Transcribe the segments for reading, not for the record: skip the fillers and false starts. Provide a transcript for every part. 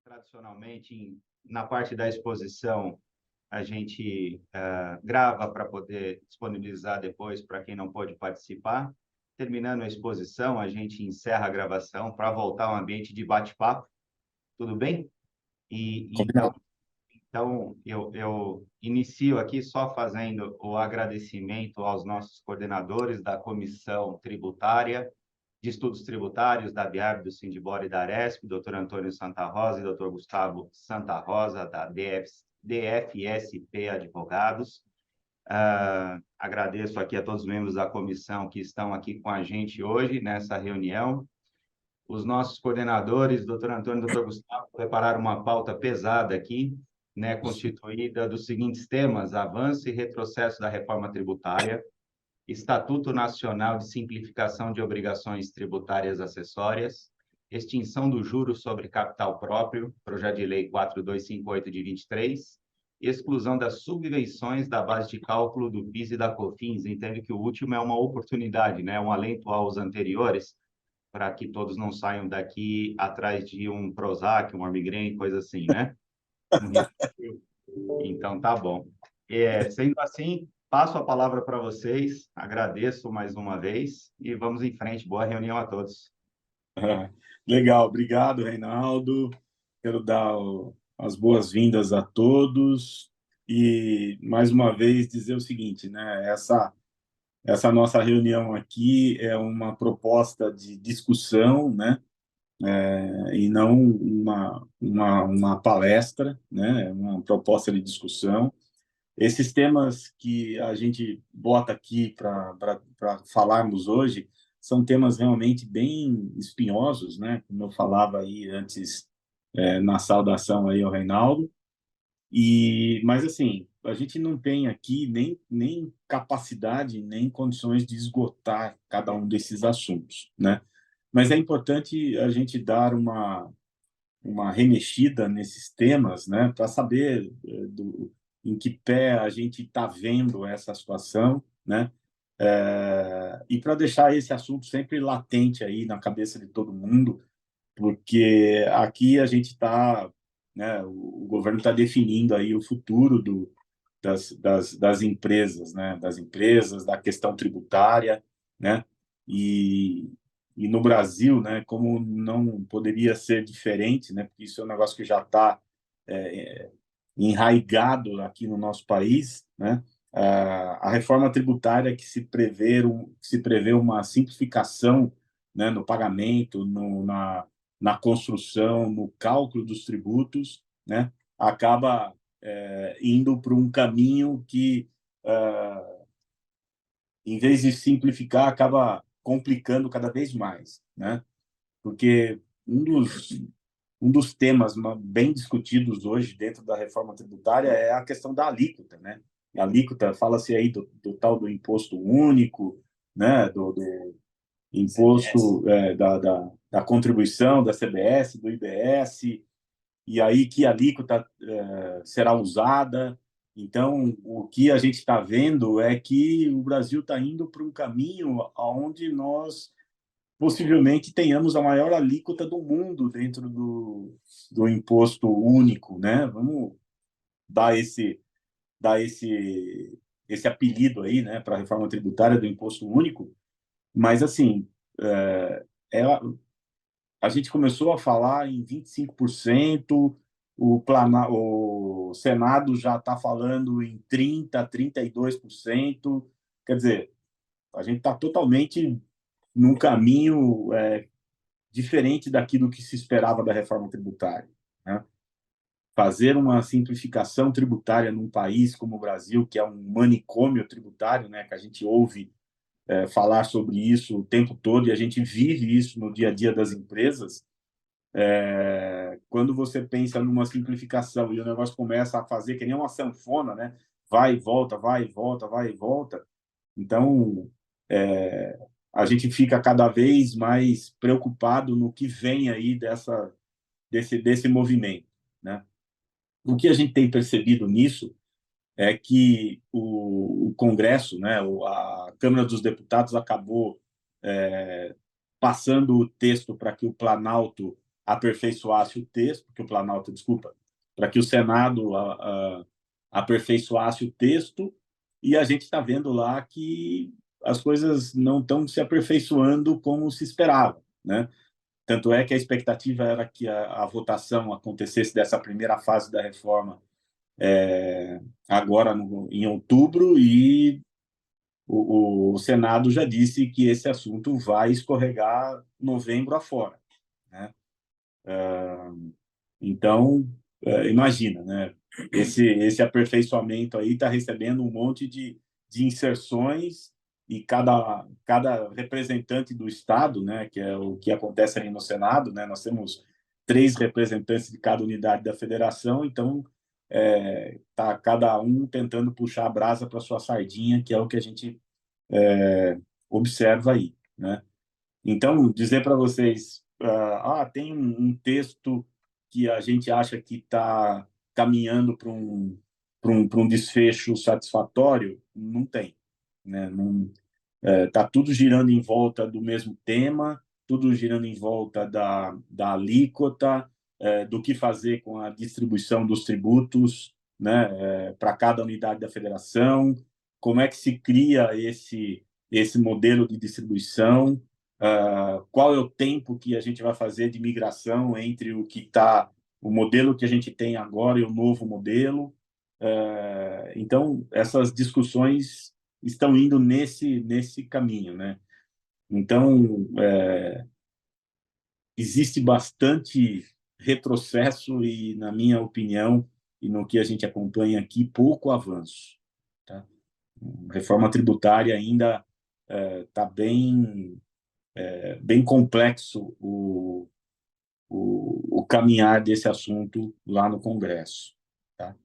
Tradicionalmente, na parte da exposição, a gente grava para poder disponibilizar depois para quem não pôde participar. Terminando a exposição, a gente encerra a gravação para voltar ao ambiente de bate-papo. Tudo bem? E então, Combinado. eu inicio aqui só fazendo o agradecimento aos nossos coordenadores da Comissão Tributária, de Estudos Tributários, da BIAB, do Sindibor e da Aresp, doutor Antônio Santa Rosa e doutor Gustavo Santa Rosa, da DFSP Advogados. Agradeço aqui a todos os membros da comissão que estão aqui com a gente hoje nessa reunião. Os nossos coordenadores, doutor Antônio e doutor Gustavo, prepararam uma pauta pesada aqui, né, constituída dos seguintes temas: avanço e retrocesso da reforma tributária, Estatuto Nacional de Simplificação de Obrigações Tributárias Acessórias, extinção do juro sobre capital próprio, projeto de lei 4258 de 23, exclusão das subvenções da base de cálculo do PIS e da COFINS. Entendo que o último é uma oportunidade, né, um alento aos anteriores, para que todos não saiam daqui atrás de um Prozac, um Armigrem, coisa assim, né? Então, tá bom. Sendo assim, passo a palavra para vocês, agradeço mais uma vez e vamos em frente. Boa reunião a todos. Legal, obrigado, Reinaldo. Quero dar as boas-vindas a todos e, mais uma vez, dizer o seguinte, né? Essa nossa reunião aqui é uma proposta de discussão, né? E não uma palestra, né? É uma proposta de discussão. Esses temas que a gente bota aqui para falarmos hoje são temas realmente bem espinhosos, né? Como eu falava aí antes, na saudação aí ao Reinaldo. Mas, assim, a gente não tem aqui nem capacidade, nem condições de esgotar cada um desses assuntos, né? Mas é importante a gente dar uma remexida nesses temas, né, para saber em que pé a gente está vendo essa situação, né, e para deixar esse assunto sempre latente aí na cabeça de todo mundo, porque aqui a gente está, né, o governo está definindo aí o futuro das empresas, né, das empresas, da questão tributária, né, e, e no Brasil, né, como não poderia ser diferente, né, porque isso é um negócio que já está enraizado aqui no nosso país, né, a reforma tributária que se prevê uma simplificação, né, no pagamento, na construção, no cálculo dos tributos, né, acaba indo para um caminho que, em vez de simplificar, acaba complicando cada vez mais, né? Porque um dos temas bem discutidos hoje dentro da reforma tributária é a questão da alíquota, né? A alíquota, fala-se aí do tal do imposto único, né? Do imposto da contribuição da CBS, do IBS, e aí que alíquota será usada. Então, o que a gente está vendo é que o Brasil está indo para um caminho onde nós possivelmente tenhamos a maior alíquota do mundo dentro do imposto único, né? Vamos dar esse apelido aí, né, para a reforma tributária do imposto único, mas assim, é, é, a gente começou a falar em 25%, o Senado já está falando em 30%, 32%. Quer dizer, a gente está totalmente num caminho diferente daquilo que se esperava da reforma tributária, né? Fazer uma simplificação tributária num país como o Brasil, que é um manicômio tributário, né, que a gente ouve falar sobre isso o tempo todo e a gente vive isso no dia a dia das empresas. Quando você pensa numa simplificação e o negócio começa a fazer que nem uma sanfona, né? Vai e volta, vai e volta, vai e volta. Então, a gente fica cada vez mais preocupado no que vem aí desse movimento, né? O que a gente tem percebido nisso é que o Congresso, né, a Câmara dos Deputados acabou passando o texto para que o Planalto aperfeiçoasse o texto, porque o Planalto, desculpa, para que o Senado aperfeiçoasse o texto, e a gente está vendo lá que as coisas não estão se aperfeiçoando como se esperava, né? Tanto é que a expectativa era que a votação acontecesse dessa primeira fase da reforma agora em outubro, e o Senado já disse que esse assunto vai escorregar novembro afora, né? Então, imagina, né? Esse aperfeiçoamento aí está recebendo um monte de inserções, e cada representante do Estado, né, que é o que acontece ali no Senado, né, nós temos 3 representantes de cada unidade da federação, então tá cada um tentando puxar a brasa para sua sardinha, que é o que a gente observa aí, né? Então, dizer para vocês, tem um texto que a gente acha que está caminhando para um desfecho satisfatório, não tem, né? Não, tá tudo girando em volta do mesmo tema, tudo girando em volta da alíquota, do que fazer com a distribuição dos tributos, né, para cada unidade da federação, como é que se cria esse modelo de distribuição, qual é o tempo que a gente vai fazer de migração entre o modelo que a gente tem agora e o novo modelo. Então, essas discussões estão indo nesse caminho, né? Então, existe bastante retrocesso e, na minha opinião, e no que a gente acompanha aqui, pouco avanço, tá? A reforma tributária ainda está bem complexo o caminhar desse assunto lá no Congresso, tá?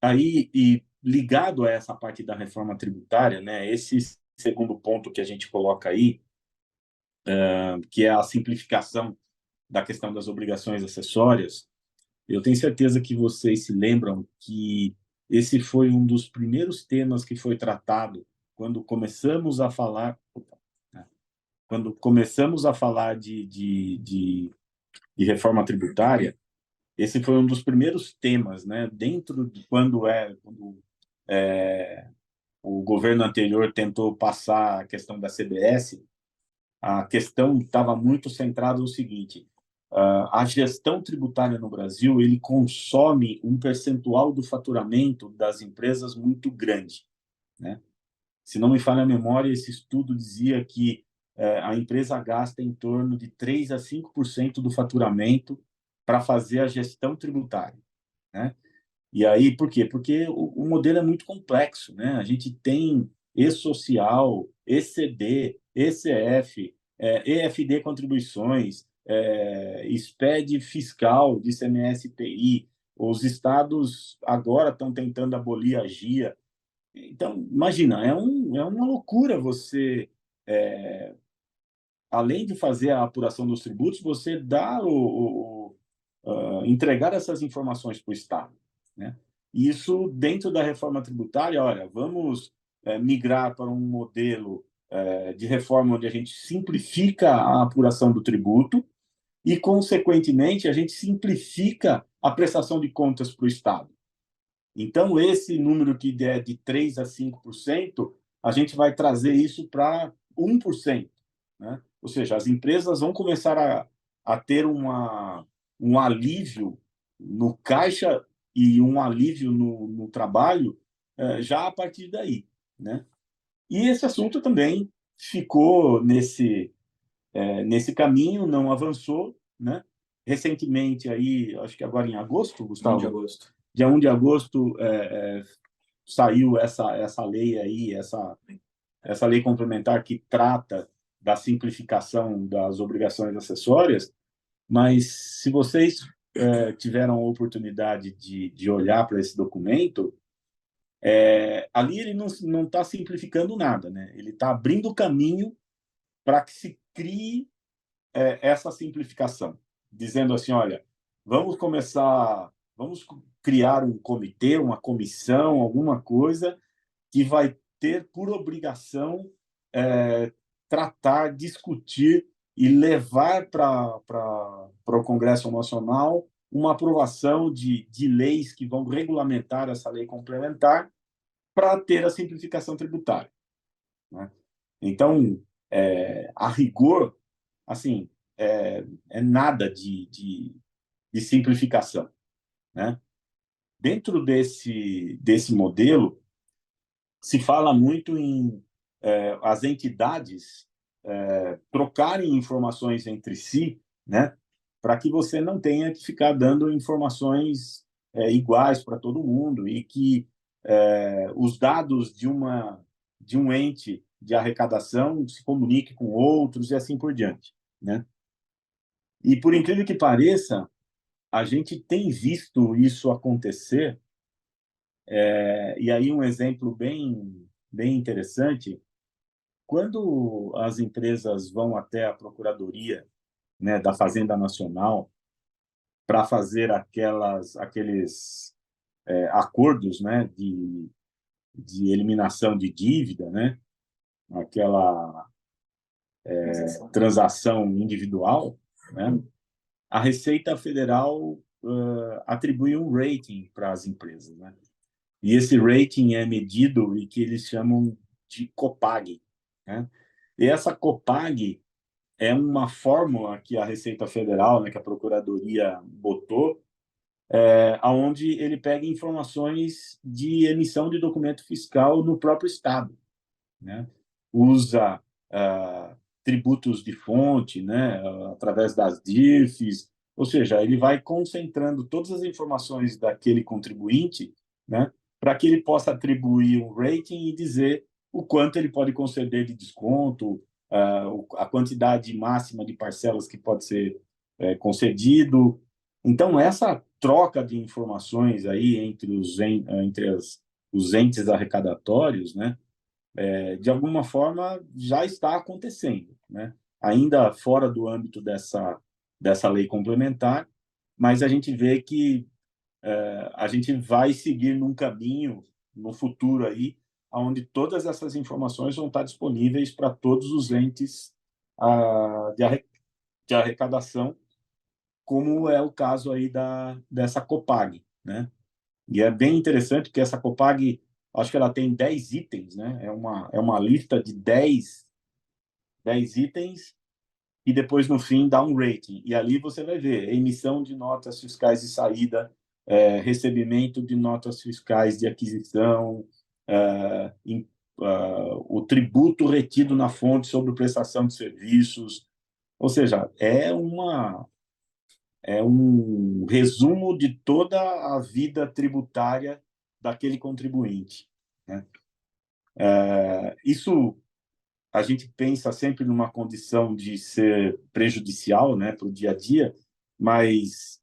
Aí, e ligado a essa parte da reforma tributária, né, esse segundo ponto que a gente coloca aí, que é a simplificação da questão das obrigações acessórias, eu tenho certeza que vocês se lembram que esse foi um dos primeiros temas que foi tratado quando começamos a falar, né, quando começamos a falar de reforma tributária. Esse foi um dos primeiros temas, né, dentro de quando o governo anterior tentou passar a questão da CBS. A questão estava muito centrada no seguinte: a gestão tributária no Brasil, ele consome um percentual do faturamento das empresas muito grande, né? Se não me falha a memória, esse estudo dizia que a empresa gasta em torno de 3 a 5% do faturamento para fazer a gestão tributária, né? E aí, por quê? Porque o modelo é muito complexo, né? A gente tem E-Social, ECD, ECF, EFD contribuições, SPED fiscal de ICMS-PI. Os estados agora estão tentando abolir a GIA. Então, imagina, uma loucura você, além de fazer a apuração dos tributos, você dar entregar essas informações para o Estado, né? Isso dentro da reforma tributária. Olha, vamos migrar para um modelo de reforma onde a gente simplifica a apuração do tributo e, consequentemente, a gente simplifica a prestação de contas para o Estado. Então, esse número que é de 3 a 5%, a gente vai trazer isso para 1%, né? Ou seja, as empresas vão começar a ter um alívio no caixa e um alívio no trabalho já a partir daí, né? E esse assunto também ficou nesse caminho, não avançou, né? Recentemente, aí, acho que agora em agosto, Gustavo? 1 de agosto. Dia 1 de agosto, saiu essa lei aí, essa lei complementar que trata da simplificação das obrigações acessórias. Mas, se vocês tiveram a oportunidade de olhar para esse documento, ali ele não está simplificando nada, né? Ele está abrindo caminho para que se crie essa simplificação, dizendo assim: olha, vamos criar um comitê, uma comissão, alguma coisa que vai ter por obrigação tratar, discutir e levar para o Congresso Nacional uma aprovação de leis que vão regulamentar essa lei complementar para ter a simplificação tributária, né? Então, a rigor, assim, é nada de simplificação, né? Dentro desse modelo, se fala muito em as entidades trocarem informações entre si, né, para que você não tenha que ficar dando informações iguais para todo mundo e que os dados de um ente de arrecadação se comuniquem com outros e assim por diante, né? E por incrível que pareça, a gente tem visto isso acontecer. E aí um exemplo bem interessante, quando as empresas vão até a Procuradoria, né, da Fazenda Nacional para fazer aqueles acordos, né, de eliminação de dívida, né, aquela transação individual, né, a Receita Federal atribui um rating para as empresas, né? E esse rating é medido e que eles chamam de COPAG, né? E essa COPAG é uma fórmula que a Receita Federal, né, que a Procuradoria botou, onde ele pega informações de emissão de documento fiscal no próprio Estado, né? Usa tributos de fonte, né, através das DIRFs, ou seja, ele vai concentrando todas as informações daquele contribuinte, né, para que ele possa atribuir um rating e dizer o quanto ele pode conceder de desconto, a quantidade máxima de parcelas que pode ser concedido. Então, essa troca de informações aí os entes arrecadatórios, né, de alguma forma já está acontecendo, né? Ainda fora do âmbito dessa lei complementar, mas a gente vê que a gente vai seguir num caminho no futuro aí, onde todas essas informações vão estar disponíveis para todos os entes de arrecadação, como é o caso aí dessa Copag, né? E é bem interessante que essa Copag, acho que ela tem 10 itens, né? É uma lista de 10 itens e depois, no fim, dá um rating. E ali você vai ver emissão de notas fiscais de saída, recebimento de notas fiscais de aquisição, o tributo retido na fonte sobre prestação de serviços. Ou seja, é um resumo de toda a vida tributária daquele contribuinte, né? Isso a gente pensa sempre numa condição de ser prejudicial, né, para o dia a dia, mas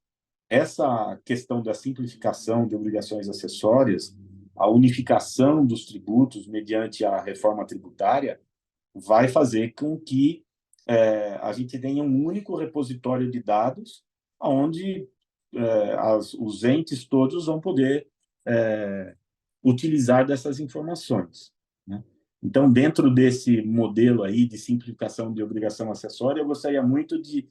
essa questão da simplificação de obrigações acessórias, a unificação dos tributos mediante a reforma tributária, vai fazer com que a gente tenha um único repositório de dados, onde os entes todos vão poder utilizar dessas informações, né? Então, dentro desse modelo aí de simplificação de obrigação acessória, eu gostaria muito de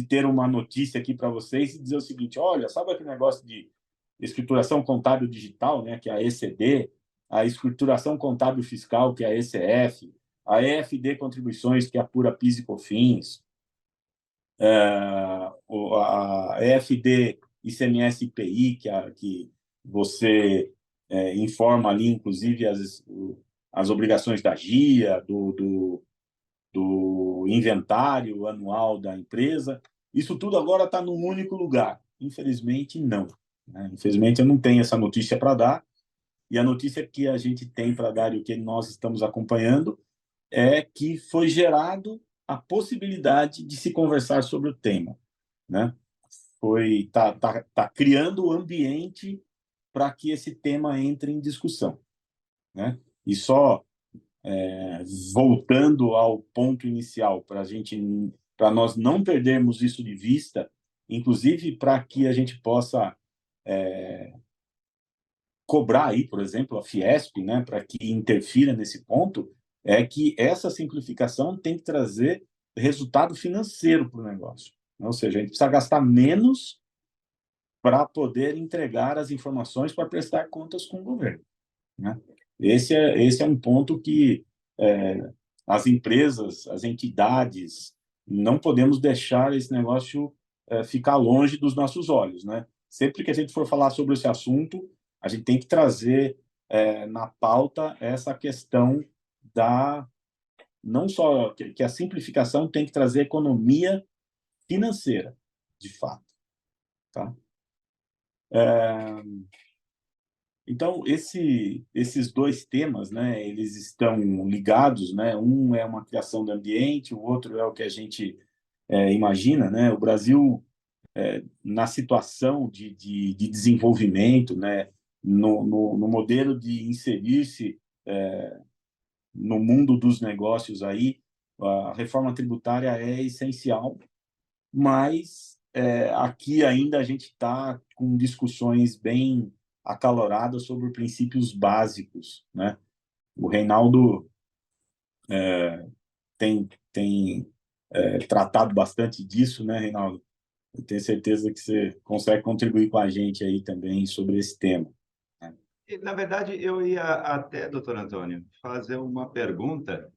ter uma notícia aqui para vocês e dizer o seguinte: olha, sabe aquele negócio de escrituração contábil digital, né, que é a ECD, a escrituração contábil fiscal, que é a ECF, a EFD Contribuições, que é a pura PIS e COFINS, a EFD ICMS IPI, que você informa ali, inclusive, as obrigações da GIA, do inventário anual da empresa. Isso tudo agora está num único lugar. Infelizmente, não, né? Infelizmente, eu não tenho essa notícia para dar. E a notícia que a gente tem para dar e o que nós estamos acompanhando é que foi gerado a possibilidade de se conversar sobre o tema, né? Tá criando o ambiente para que esse tema entre em discussão, né? E só voltando ao ponto inicial, para nós não perdermos isso de vista, inclusive para que a gente possa cobrar aí, por exemplo, a Fiesp, né, para que interfira nesse ponto, é que essa simplificação tem que trazer resultado financeiro para o negócio. Ou seja, a gente precisa gastar menos para poder entregar as informações para prestar contas com o governo, né? Esse é um ponto que as empresas, as entidades, não podemos deixar esse negócio ficar longe dos nossos olhos, né? Sempre que a gente for falar sobre esse assunto, a gente tem que trazer na pauta essa questão da não só que a simplificação tem que trazer economia financeira, de fato, tá? Então, esses dois temas, né, eles estão ligados, né? Um é uma criação do ambiente, o outro é o que a gente imagina, né? O Brasil, na situação de desenvolvimento, né, no modelo de inserir-se no mundo dos negócios aí, a reforma tributária é essencial, mas aqui ainda a gente está com discussões bem acaloradas sobre princípios básicos, né? O Reinaldo tem tratado bastante disso, né, Reinaldo? Eu tenho certeza que você consegue contribuir com a gente aí também sobre esse tema, né? E, na verdade, eu ia até, doutor Antônio, fazer uma pergunta,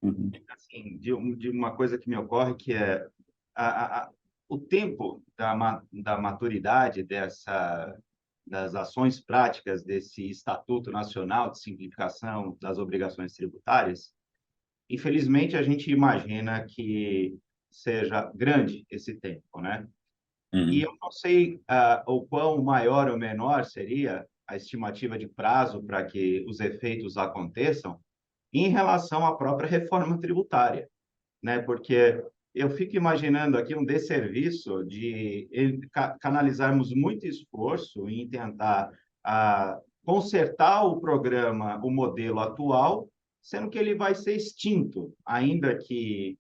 Uhum. assim, de uma coisa que me ocorre, que é o tempo da maturidade das ações práticas desse Estatuto Nacional de Simplificação das Obrigações Tributárias. Infelizmente, a gente imagina que seja grande esse tempo, né? E Uhum. eu não sei o quão maior ou menor seria a estimativa de prazo para que os efeitos aconteçam em relação à própria reforma tributária, né? Porque eu fico imaginando aqui um desserviço de canalizarmos muito esforço em tentar consertar o programa, o modelo atual, sendo que ele vai ser extinto, ainda que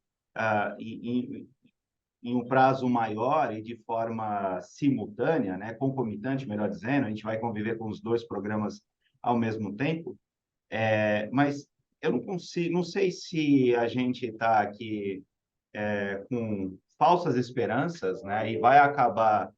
em um prazo maior e de forma simultânea, né, concomitante, melhor dizendo, a gente vai conviver com os dois programas ao mesmo tempo, mas eu não consigo, não sei se a gente está aqui com falsas esperanças, né, e vai acabar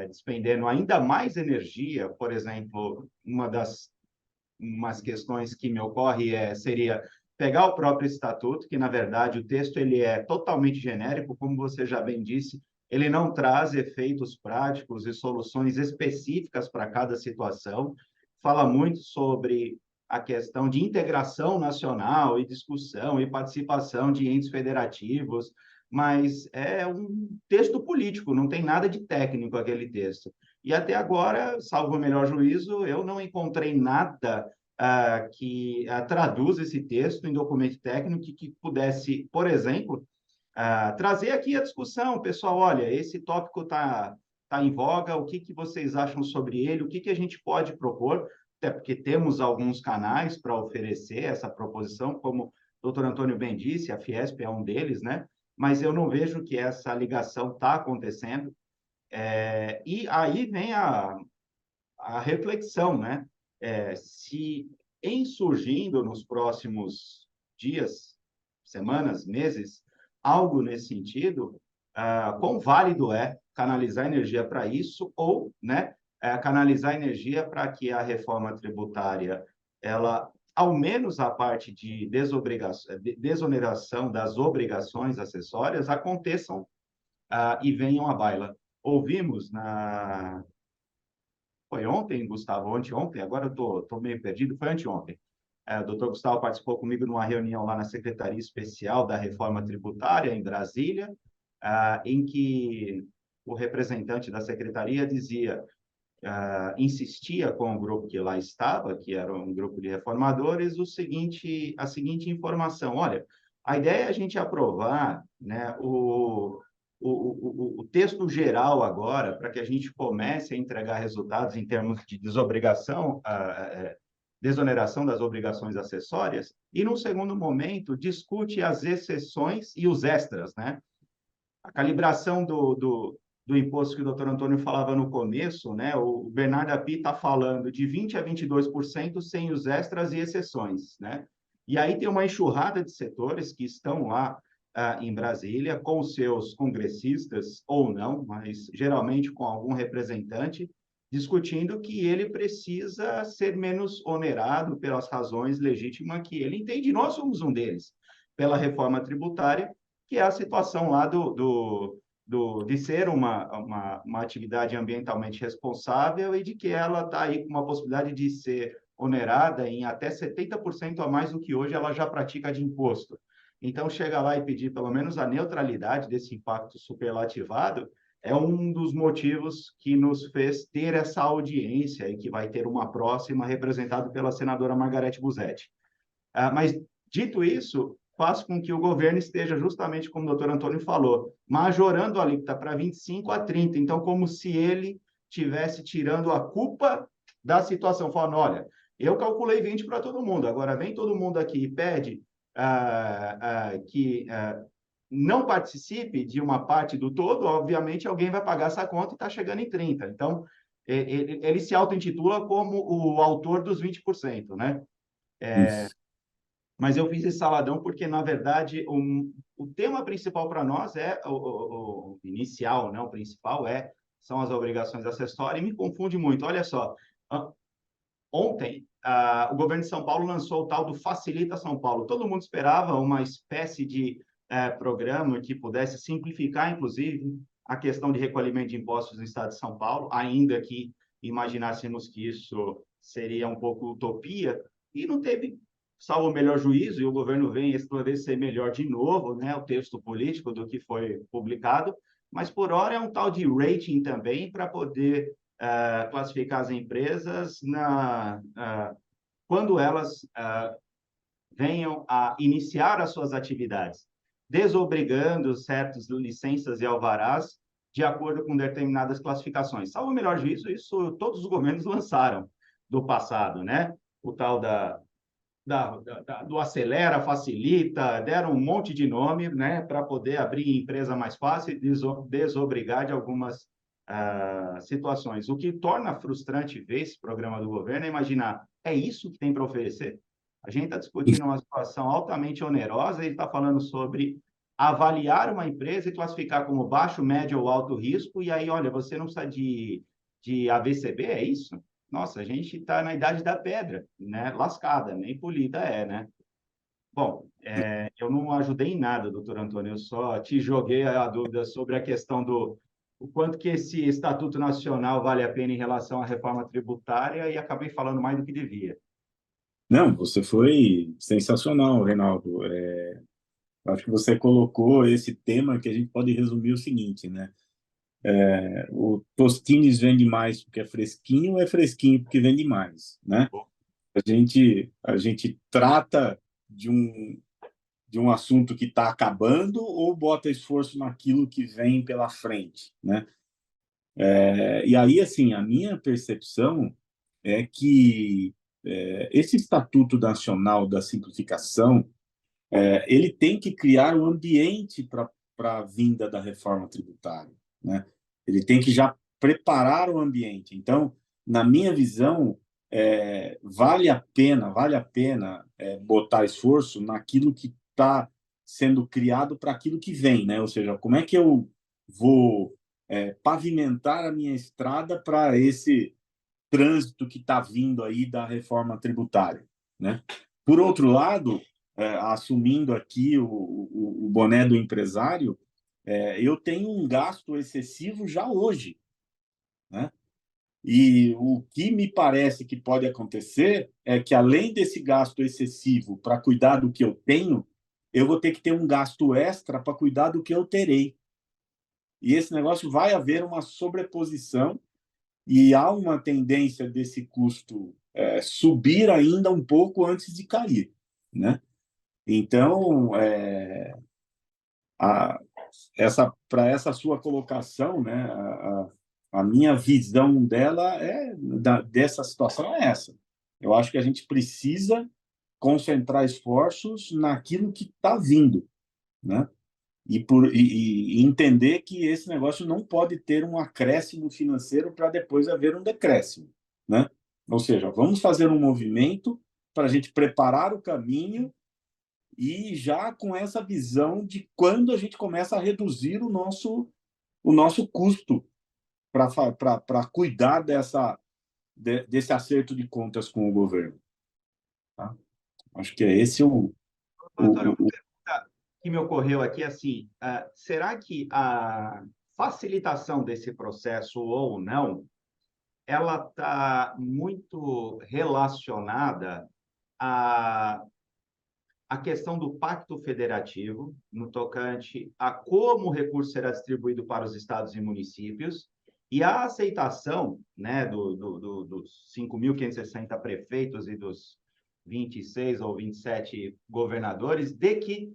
despendendo ainda mais energia. Por exemplo, umas questões que me ocorre seria pegar o próprio estatuto, que na verdade o texto ele é totalmente genérico, como você já bem disse, ele não traz efeitos práticos e soluções específicas para cada situação, fala muito sobre a questão de integração nacional e discussão e participação de entes federativos, mas é um texto político, não tem nada de técnico aquele texto. E até agora, salvo o melhor juízo, eu não encontrei nada que traduz esse texto em documento técnico que pudesse, por exemplo, trazer aqui a discussão, pessoal, olha, esse tópico tá em voga, o que vocês acham sobre ele, o que a gente pode propor, até porque temos alguns canais para oferecer essa proposição, como o doutor Antônio bem disse, a Fiesp é um deles, né? Mas eu não vejo que essa ligação está acontecendo. E aí vem a reflexão, né? Se em surgindo nos próximos dias, semanas, meses, algo nesse sentido, quão válido é canalizar energia para isso ou, né, canalizar energia para que a reforma tributária, ela, ao menos a parte de desoneração das obrigações acessórias, aconteçam e venham à baila. Ouvimos foi ontem, Gustavo, anteontem, agora eu tô meio perdido, foi anteontem. O doutor Gustavo participou comigo numa reunião lá na Secretaria Especial da Reforma Tributária, em Brasília, em que o representante da secretaria dizia, insistia com o grupo que lá estava, que era um grupo de reformadores, a seguinte informação: olha, a ideia é a gente aprovar, né, o texto geral agora, para que a gente comece a entregar resultados em termos de desoneração das obrigações acessórias, e, num segundo momento, discute as exceções e os extras, né? A calibração do imposto que o doutor Antônio falava no começo, né? O Bernardo Api está falando de 20% a 22% sem os extras e exceções, né? E aí tem uma enxurrada de setores que estão lá em Brasília, com seus congressistas, ou não, mas geralmente com algum representante, discutindo que ele precisa ser menos onerado pelas razões legítimas que ele entende. Nós somos um deles, pela reforma tributária, que é a situação lá de ser uma atividade ambientalmente responsável e de que ela está aí com uma possibilidade de ser onerada em até 70% a mais do que hoje ela já pratica de imposto. Então, chega lá e pedir pelo menos a neutralidade desse impacto superlativado é um dos motivos que nos fez ter essa audiência e que vai ter uma próxima representada pela senadora Margarete Busetti. Mas, dito isso, faz com que o governo esteja, justamente como o doutor Antônio falou, majorando a alíquota para 25 a 30. Então, como se ele tivesse tirando a culpa da situação, falando, olha, eu calculei 20 para todo mundo, agora vem todo mundo aqui e pede que não participe de uma parte do todo, obviamente alguém vai pagar essa conta e está chegando em 30. Então, ele se auto-intitula como o autor dos 20%, né? Isso. Mas eu fiz esse saladão porque, na verdade, o tema principal para nós é o inicial, né? O principal são as obrigações acessórias, e me confunde muito. Olha só, ontem o governo de São Paulo lançou o tal do Facilita São Paulo. Todo mundo esperava uma espécie de programa que pudesse simplificar, inclusive, a questão de recolhimento de impostos no estado de São Paulo, ainda que imaginássemos que isso seria um pouco utopia, e não teve, salvo o melhor juízo, e o governo vem esclarecer melhor de novo, né, o texto político do que foi publicado, mas por hora é um tal de rating também para poder classificar as empresas quando elas venham a iniciar as suas atividades, desobrigando certas licenças e alvarás de acordo com determinadas classificações. Salvo o melhor juízo, isso todos os governos lançaram do passado, né? O tal do acelera, facilita, deram um monte de nome, né, para poder abrir empresa mais fácil e desobrigar de algumas situações. O que torna frustrante ver esse programa do governo é imaginar, é isso que tem para oferecer? A gente está discutindo uma situação altamente onerosa, ele está falando sobre avaliar uma empresa e classificar como baixo, médio ou alto risco, e aí, olha, você não precisa de AVCB, é isso? Nossa, a gente está na idade da pedra, né? Lascada, nem polida né? Bom, eu não ajudei em nada, doutor Antônio, eu só te joguei a dúvida sobre a questão do o quanto que esse Estatuto Nacional vale a pena em relação à reforma tributária e acabei falando mais do que devia. Não, você foi sensacional, Reinaldo. Acho que você colocou esse tema que a gente pode resumir o seguinte, né? O Tostines vende mais porque é fresquinho porque vende mais, né? A gente trata de um assunto que está acabando ou bota esforço naquilo que vem pela frente, né? E aí, assim, a minha percepção é que esse Estatuto Nacional da Simplificação, ele tem que criar um ambiente para a vinda da reforma tributária, né? Ele tem que já preparar o ambiente. Então, na minha visão, vale a pena botar esforço naquilo que está sendo criado para aquilo que vem, né? Ou seja, como é que eu vou pavimentar a minha estrada para esse trânsito que está vindo aí da reforma tributária, né? Por outro lado, assumindo aqui o boné do empresário, eu tenho um gasto excessivo já hoje, né? E o que me parece que pode acontecer é que, além desse gasto excessivo para cuidar do que eu tenho, eu vou ter que ter um gasto extra para cuidar do que eu terei. E esse negócio vai haver uma sobreposição e há uma tendência desse custo subir ainda um pouco antes de cair, né? Então, para essa sua colocação, né, a minha visão dessa situação é essa. Eu acho que a gente precisa concentrar esforços naquilo que está vindo, né? E entender que esse negócio não pode ter um acréscimo financeiro para depois haver um decréscimo, né? Ou seja, vamos fazer um movimento para a gente preparar o caminho e já com essa visão de quando a gente começa a reduzir o nosso custo para cuidar desse acerto de contas com o governo. Tá? Acho que é esse Antônio, uma o... pergunta que me ocorreu aqui, assim, será que a facilitação desse processo ou não, ela está muito relacionada à, à questão do pacto federativo, no tocante a como o recurso será distribuído para os estados e municípios, e a aceitação, né, dos 5.560 prefeitos e dos 26 ou 27 governadores de que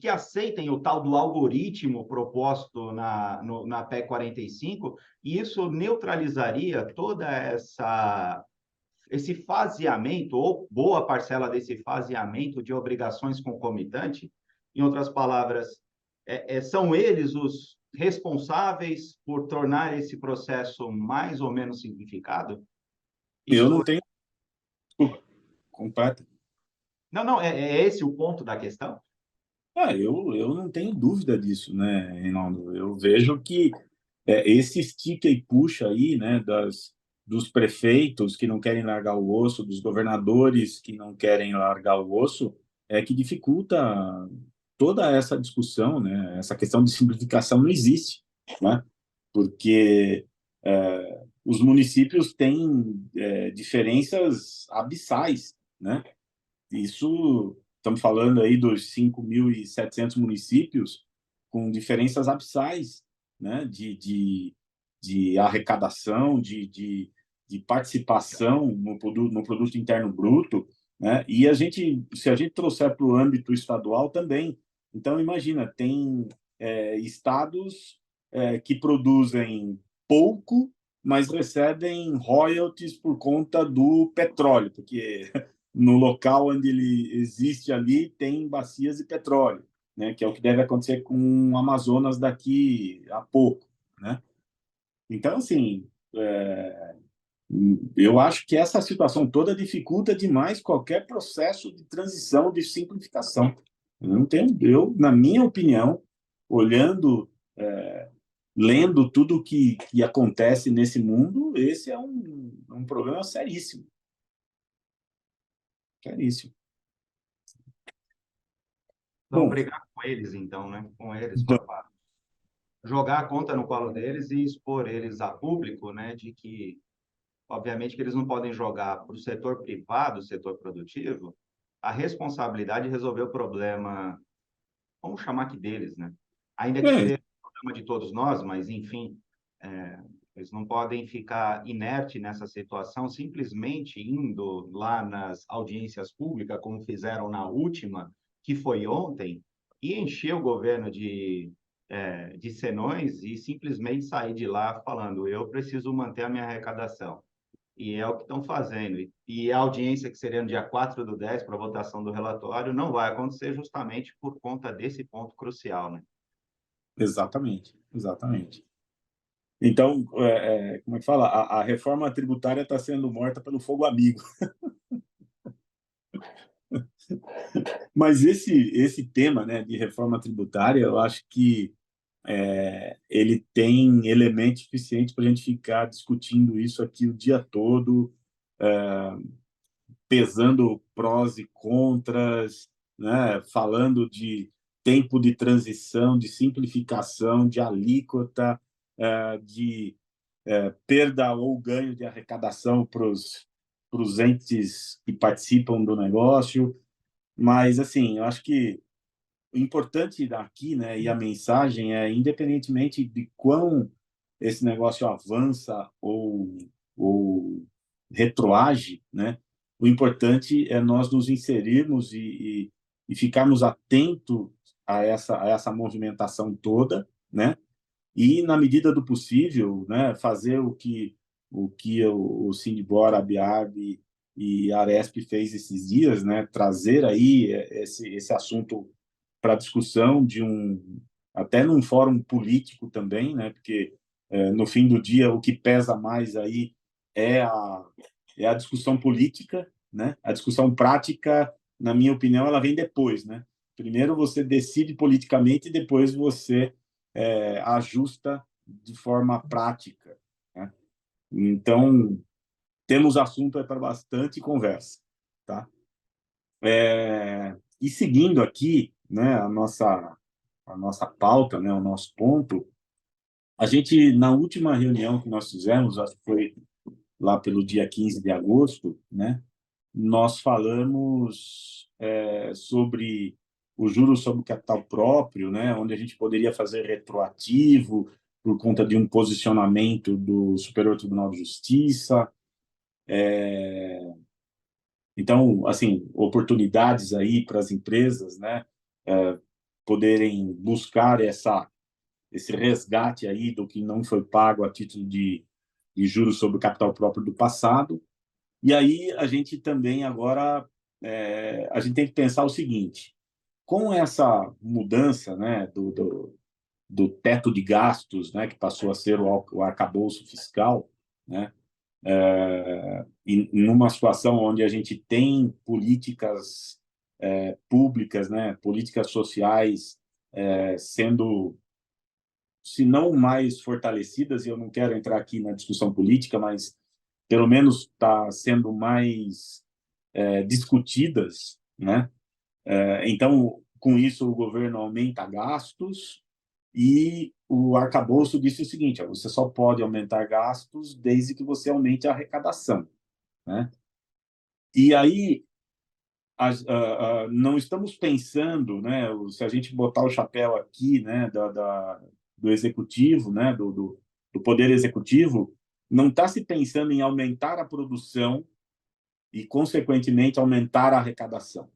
aceitem o tal do algoritmo proposto na PEC 45, e isso neutralizaria toda esse faseamento, ou boa parcela desse faseamento de obrigações concomitantes. Em outras palavras, são eles os responsáveis por tornar esse processo mais ou menos simplificado? Eu Isso não tenho completa. Não, não, é esse o ponto da questão? Eu não tenho dúvida disso, né, Reinaldo? Eu vejo que esse estica e puxa aí, né, dos prefeitos que não querem largar o osso, dos governadores que não querem largar o osso, é que dificulta toda essa discussão, né? Essa questão de simplificação não existe, né? Porque os municípios têm diferenças abissais, né? Isso, estamos falando aí dos 5.700 municípios com diferenças abissais, né, de arrecadação, de participação no produto interno bruto, né, e se a gente trouxer para o âmbito estadual também, então imagina, tem estados que produzem pouco, mas recebem royalties por conta do petróleo, porque no local onde ele existe ali tem bacias de petróleo, né? Que é o que deve acontecer com o Amazonas daqui a pouco, né? Então, assim, eu acho que essa situação toda dificulta demais qualquer processo de transição, de simplificação. Eu não tenho, na minha opinião, olhando, lendo tudo que acontece nesse mundo, esse é um problema seríssimo, seríssimo. Vamos Bom, brigar com eles, então, né? Com eles, para jogar a conta no colo deles e expor eles a público, né? De que, obviamente, que eles não podem jogar para o setor privado, o setor produtivo, a responsabilidade de resolver o problema, vamos chamar aqui deles, né? Ainda que é, seja o problema de todos nós, mas, enfim, eles não podem ficar inerte nessa situação, simplesmente indo lá nas audiências públicas, como fizeram na última, que foi ontem, e encher o governo de senões e simplesmente sair de lá falando: eu preciso manter a minha arrecadação. E é o que estão fazendo. E a audiência, que seria no dia 4/10 para a votação do relatório, não vai acontecer justamente por conta desse ponto crucial, né? exatamente, exatamente. Então, como é que fala? A reforma tributária está sendo morta pelo fogo amigo. Mas esse tema, né, de reforma tributária, eu acho que ele tem elementos suficientes para a gente ficar discutindo isso aqui o dia todo, pesando prós e contras, né, falando de tempo de transição, de simplificação, de alíquota, de perda ou ganho de arrecadação para os entes que participam do negócio. Mas, assim, eu acho que o importante daqui, né, e a mensagem é, independentemente de quão esse negócio avança ou retroage, né, o importante é nós nos inserirmos e ficarmos atentos a essa movimentação toda, né, e, na medida do possível, né, fazer o Sindbor, a Biab e a Aresp fez esses dias, né, trazer aí esse assunto para discussão até num fórum político também, né, porque no fim do dia o que pesa mais aí é a discussão política, né, a discussão prática na minha opinião, ela vem depois, né? Primeiro você decide politicamente e depois você ajusta de forma prática, né? Então, temos assunto para bastante conversa, tá? E seguindo aqui, né, a nossa pauta, né, o nosso ponto, a gente, na última reunião que nós fizemos, acho que foi lá pelo dia 15 de agosto, né, nós falamos sobre o juros sobre o capital próprio, né, onde a gente poderia fazer retroativo por conta de um posicionamento do Superior Tribunal de Justiça. Então, assim, oportunidades aí para as empresas, né, poderem buscar esse resgate aí do que não foi pago a título de juros sobre o capital próprio do passado. E aí a gente também agora a gente tem que pensar o seguinte: com essa mudança, né, do teto de gastos, né, que passou a ser o arcabouço fiscal, né, e numa situação onde a gente tem políticas públicas, né, políticas sociais sendo, se não mais fortalecidas, e eu não quero entrar aqui na discussão política, mas pelo menos está sendo mais discutidas, né? Então, com isso, o governo aumenta gastos e o arcabouço disse o seguinte: ó, você só pode aumentar gastos desde que você aumente a arrecadação, né? E aí não estamos pensando, né? Se a gente botar o chapéu aqui, né, do executivo, né, do poder executivo, não está se pensando em aumentar a produção e, consequentemente, aumentar a arrecadação,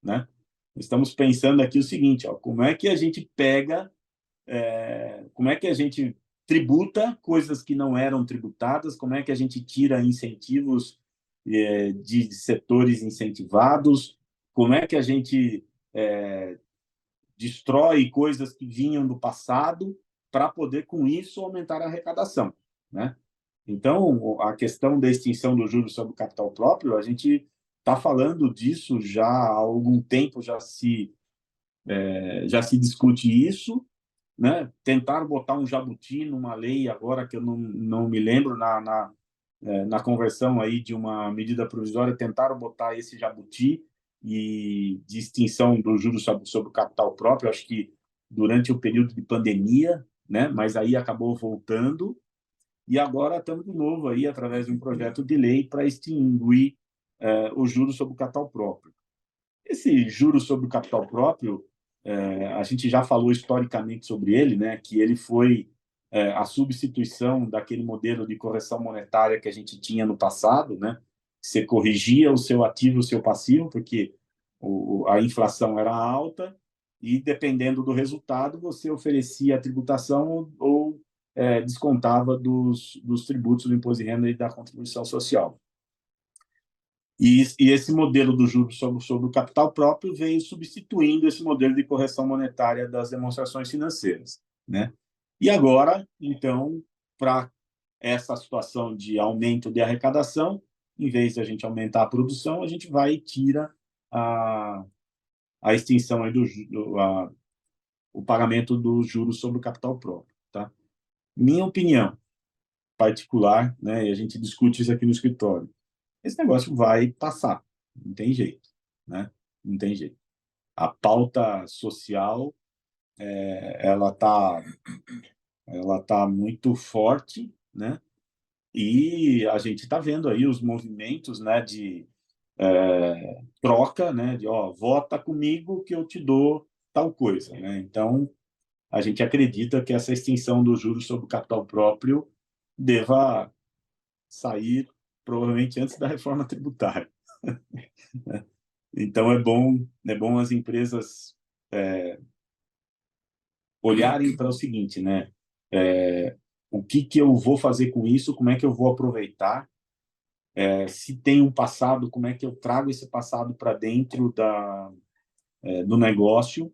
né? Estamos pensando aqui o seguinte: ó, como é que a gente pega, como é que a gente tributa coisas que não eram tributadas, como é que a gente tira incentivos de setores incentivados, como é que a gente destrói coisas que vinham do passado para poder, com isso, aumentar a arrecadação, né? Então, a questão da extinção do juros sobre o capital próprio, a gente está falando disso já há algum tempo, já se discute isso, né? Tentaram botar um jabuti numa lei agora que eu não me lembro na conversão aí de uma medida provisória, tentaram botar esse jabuti e de extinção do juros sobre o capital próprio, acho que durante o período de pandemia, né? Mas aí acabou voltando e agora estamos de novo aí através de um projeto de lei para extinguir o juros sobre o capital próprio. Esse juros sobre o capital próprio, a gente já falou historicamente sobre ele, né? Que ele foi a substituição daquele modelo de correção monetária que a gente tinha no passado, né? Você corrigia o seu ativo e o seu passivo, porque a inflação era alta e, dependendo do resultado, você oferecia a tributação ou descontava dos tributos do imposto de renda e da contribuição social. E esse modelo do juros sobre o capital próprio veio substituindo esse modelo de correção monetária das demonstrações financeiras, né? E agora, então, para essa situação de aumento de arrecadação, em vez de a gente aumentar a produção, a gente vai e tira a extinção aí o pagamento dos juros sobre o capital próprio, tá? Minha opinião particular, né? E a gente discute isso aqui no escritório. Esse negócio vai passar, não tem jeito, né? Não tem jeito. A pauta social, ela tá muito forte, né? E a gente está vendo aí os movimentos, né, de troca, né, de ó, vota comigo que eu te dou tal coisa, né? Então, a gente acredita que essa extinção dos juros sobre o capital próprio deva sair provavelmente antes da reforma tributária. Então, é bom as empresas olharem para o seguinte, né? O que eu vou fazer com isso? Como é que eu vou aproveitar? Se tem um passado, como é que eu trago esse passado para dentro do negócio,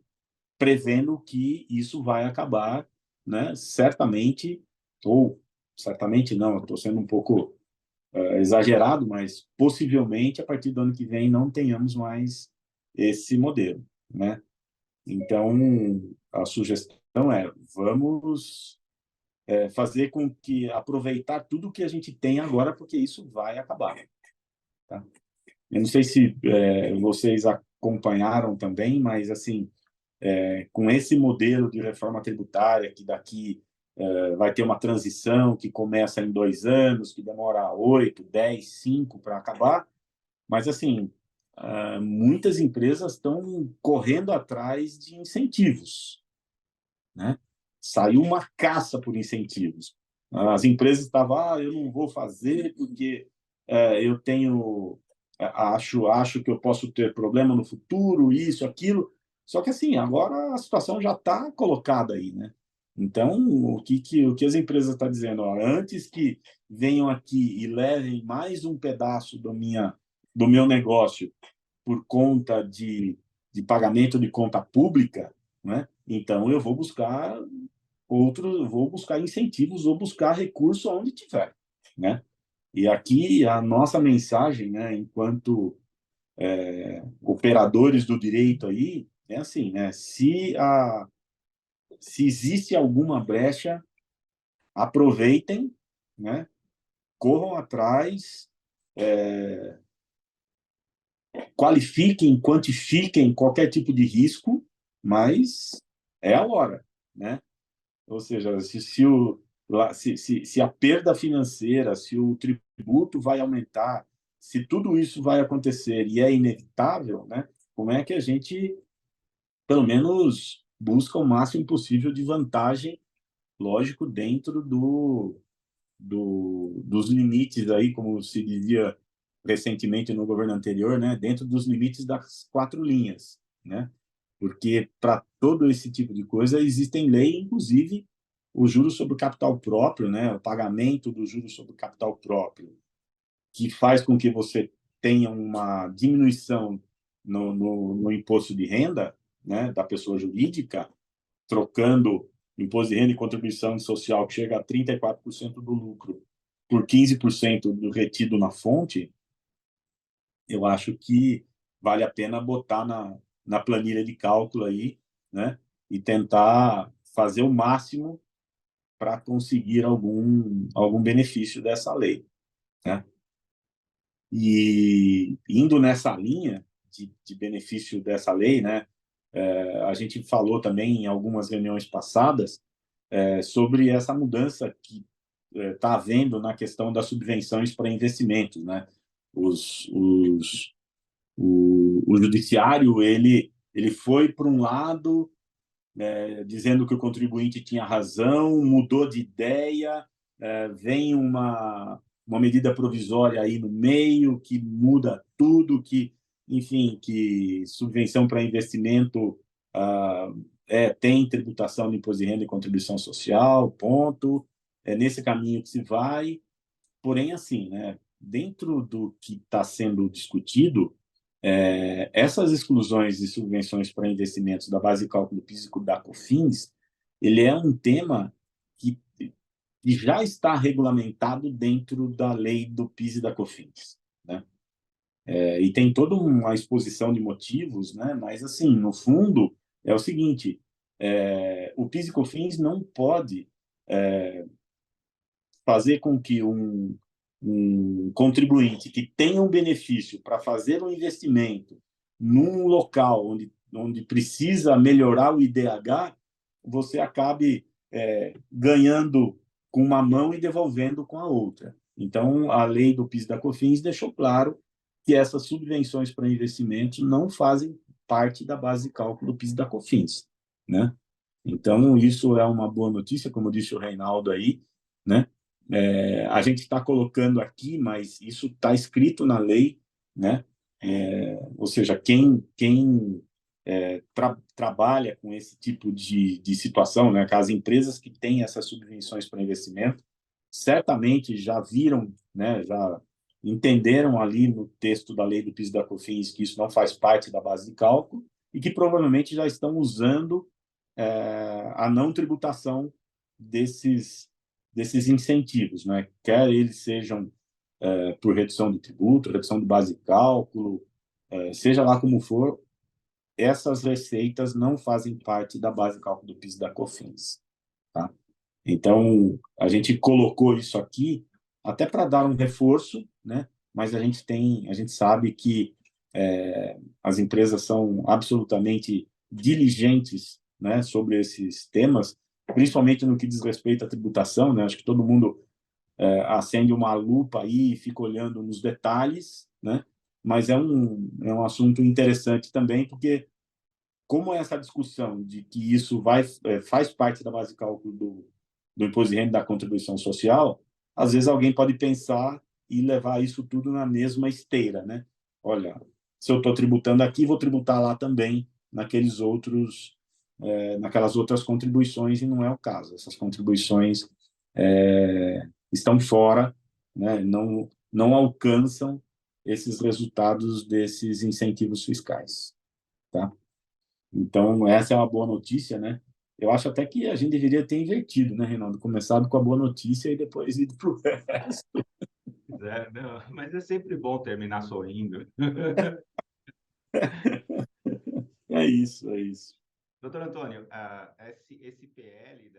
prevendo que isso vai acabar, né? Certamente, ou certamente não, estou sendo um pouco exagerado, mas possivelmente a partir do ano que vem não tenhamos mais esse modelo, né? Então, a sugestão é, vamos fazer com que aproveitar tudo que a gente tem agora, porque isso vai acabar, tá? Eu não sei se vocês acompanharam também, mas assim, com esse modelo de reforma tributária, que daqui vai ter uma transição que começa em 2 anos, que demora 8, 10, 5 para acabar, mas assim, muitas empresas estão correndo atrás de incentivos, né? Saiu uma caça por incentivos. As empresas estavam, eu não vou fazer porque eu tenho, acho que eu posso ter problema no futuro, isso, aquilo. Só que assim, agora a situação já está colocada aí, né? Então, o que as empresas estão dizendo? Ó, antes que venham aqui e levem mais um pedaço do meu negócio por conta de pagamento de conta pública, né? Então eu vou buscar incentivos, vou buscar recurso onde tiver, né? E aqui a nossa mensagem, né, enquanto operadores do direito aí, é assim, né? Se existe alguma brecha, aproveitem, né? Corram atrás, qualifiquem, quantifiquem qualquer tipo de risco, mas é a hora, né? Ou seja, se a perda financeira, se o tributo vai aumentar, se tudo isso vai acontecer e é inevitável, né? Como é que a gente, pelo menos, busca o máximo possível de vantagem, lógico, dentro dos limites aí, como se dizia recentemente no governo anterior, né? Dentro dos limites das 4 linhas, né? Porque para todo esse tipo de coisa existem leis, inclusive o juros sobre o capital próprio, né? O pagamento do juros sobre o capital próprio, que faz com que você tenha uma diminuição no imposto de renda, né? Da pessoa jurídica, trocando imposto de renda e contribuição social, que chega a 34% do lucro, por 15% do retido na fonte, eu acho que vale a pena botar na planilha de cálculo aí, né? E tentar fazer o máximo para conseguir algum benefício dessa lei, né? E indo nessa linha de benefício dessa lei, né? A gente falou também em algumas reuniões passadas sobre essa mudança que está havendo na questão das subvenções para investimentos, né? Os, os, o judiciário ele foi para um lado dizendo que o contribuinte tinha razão, mudou de ideia, vem uma medida provisória aí no meio que muda tudo, que, enfim, que subvenção para investimento tem tributação de imposto de renda e contribuição social, ponto. É nesse caminho que se vai. Porém, assim, né, dentro do que está sendo discutido, essas exclusões e subvenções para investimentos da base de cálculo do PIS e da COFINS, ele é um tema que já está regulamentado dentro da lei do PIS e da COFINS, né? E tem toda uma exposição de motivos, né? Mas, assim, no fundo, é o seguinte, o PIS e COFINS não pode fazer com que um contribuinte que tenha um benefício para fazer um investimento num local onde precisa melhorar o IDH, você acabe ganhando com uma mão e devolvendo com a outra. Então, a lei do PIS da COFINS deixou claro que essas subvenções para investimentos não fazem parte da base de cálculo do PIS da COFINS, né? Então, isso é uma boa notícia, como disse o Reinaldo aí, né? A gente está colocando aqui, mas isso está escrito na lei, né? Ou seja, quem trabalha com esse tipo de situação, né? As empresas que têm essas subvenções para investimento, certamente já viram, né? Já entenderam ali no texto da lei do PIS e da COFINS que isso não faz parte da base de cálculo e que provavelmente já estão usando a não tributação desses incentivos, né? Quer eles sejam por redução de tributo, redução de base de cálculo, seja lá como for, essas receitas não fazem parte da base de cálculo do PIS e da COFINS, tá? Então, a gente colocou isso aqui até para dar um reforço, né? Mas a gente sabe que as empresas são absolutamente diligentes, né, sobre esses temas, principalmente no que diz respeito à tributação, né? Acho que todo mundo acende uma lupa aí e fica olhando nos detalhes, né? Mas é um assunto interessante também, porque como é essa discussão de que isso faz parte da base de cálculo do imposto de renda da contribuição social, às vezes alguém pode pensar e levar isso tudo na mesma esteira, né? Olha, se eu estou tributando aqui, vou tributar lá também naquelas outras contribuições, e não é o caso. Essas contribuições estão fora, né? Não alcançam esses resultados desses incentivos fiscais, tá? Então, essa é uma boa notícia, né? Eu acho até que a gente deveria ter invertido, né, Reinaldo? Começado com a boa notícia e depois ido para o resto. Não, mas é sempre bom terminar sorrindo. É isso, é isso. Doutor Antônio, esse PL